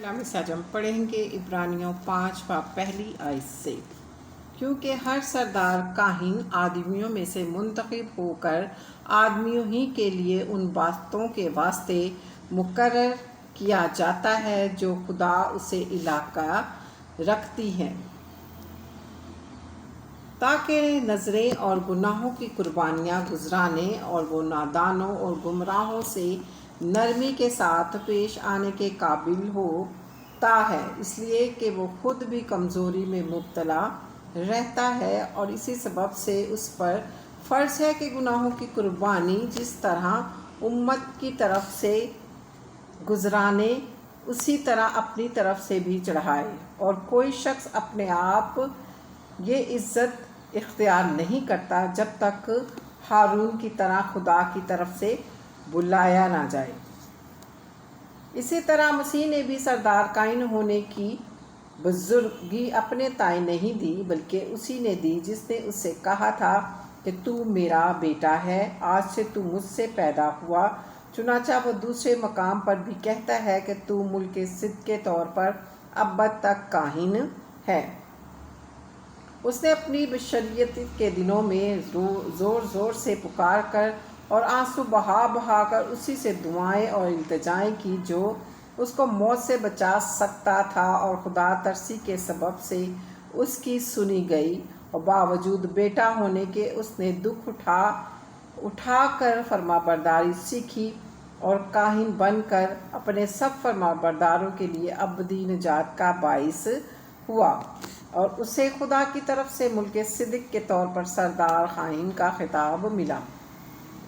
का मिसाज हम पढ़ेंगे इब्रानियों 5 बाब पहली आयत से। क्योंकि हर सरदार काहिन आदमियों में से मुंतखब होकर आदमियों ही के लिए उन बातों के वास्ते मुकर्रर किया जाता है जो खुदा उसे इलाका रखती हैं, ताकि नज़रें और गुनाहों की कुर्बानियाँ गुजराने और वो नादानों और गुमराहों से नरमी के साथ पेश आने के काबिल होता है, इसलिए कि वो खुद भी कमज़ोरी में मुब्तला रहता है और इसी सबब से उस पर फ़र्ज़ है कि गुनाहों की कुर्बानी जिस तरह उम्मत की तरफ से गुजराने उसी तरह अपनी तरफ से भी चढ़ाए। और कोई शख्स अपने आप ये इज़्ज़त इख्तियार नहीं करता जब तक हारून की तरह खुदा की तरफ से बुलाया ना जाए। इसी तरह मसीह ने भी सरदार कायन होने की बुजुर्गी अपने ताई नहीं दी, बल्कि उसी ने दी जिसने उससे कहा था कि तू मेरा बेटा है, आज से तू मुझसे पैदा हुआ। चुनाचा वो दूसरे मकाम पर भी कहता है कि तू मुल्क सिद्ध के तौर पर अब तक काहिन है। उसने अपनी बशरियत के दिनों में ज़ोर ज़ोर से पुकार कर और आंसू बहा बहा कर उसी से दुआएं और इल्तिजाएं की जो उसको मौत से बचा सकता था, और खुदा तरसी के सबब से उसकी सुनी गई और बावजूद बेटा होने के उसने दुख उठा कर फरमाबरदारी सीखी और काहिन बनकर अपने सब फरमाबरदारों के लिए अबदी निजात का बाइस हुआ। और उसे खुदा की तरफ से मुल्क सिद्दीक के तौर पर सरदार काहिन का खिताब मिला।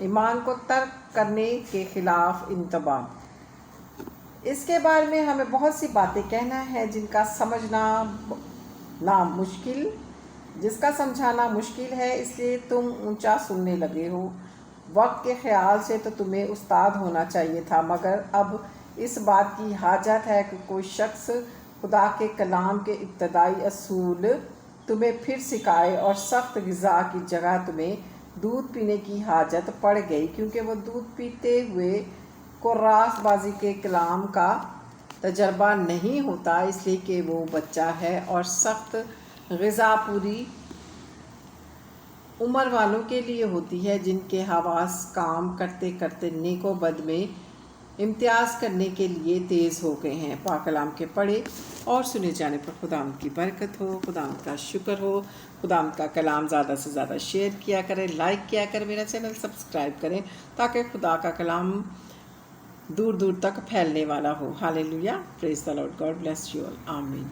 ईमान को तर्क करने के खिलाफ इंतबाह। इसके बारे में हमें बहुत सी बातें कहना है जिसका समझाना मुश्किल है, इसलिए तुम ऊंचा सुनने लगे हो। वक्त के ख्याल से तो तुम्हें उस्ताद होना चाहिए था, मगर अब इस बात की हाजत है कि कोई शख्स खुदा के कलाम के इब्तदाई असूल तुम्हें फिर सिखाए, और सख्त ग़िज़ा की जगह तुम्हें दूध पीने की हाजत पड़ गई, क्योंकि वो दूध पीते हुए को रासबाजी के कलाम का तजर्बा नहीं होता, इसलिए कि वो बच्चा है। और सख्त ग़िज़ा पूरी उम्र वालों के लिए होती है, जिनके हवास काम करते करते नेको बद में इम्तियाज़ करने के लिए तेज़ हो गए हैं। पाक कलाम के पढ़े और सुने जाने पर खुदावंद की बरकत हो, खुदावंद का शुक्र हो। खुदावंद का कलाम ज़्यादा से ज़्यादा शेयर किया करें, लाइक किया करें, मेरा चैनल सब्सक्राइब करें, ताकि खुदा का कलाम दूर दूर तक फैलने वाला हो। Hallelujah, praise the Lord, God bless you all, आमीन।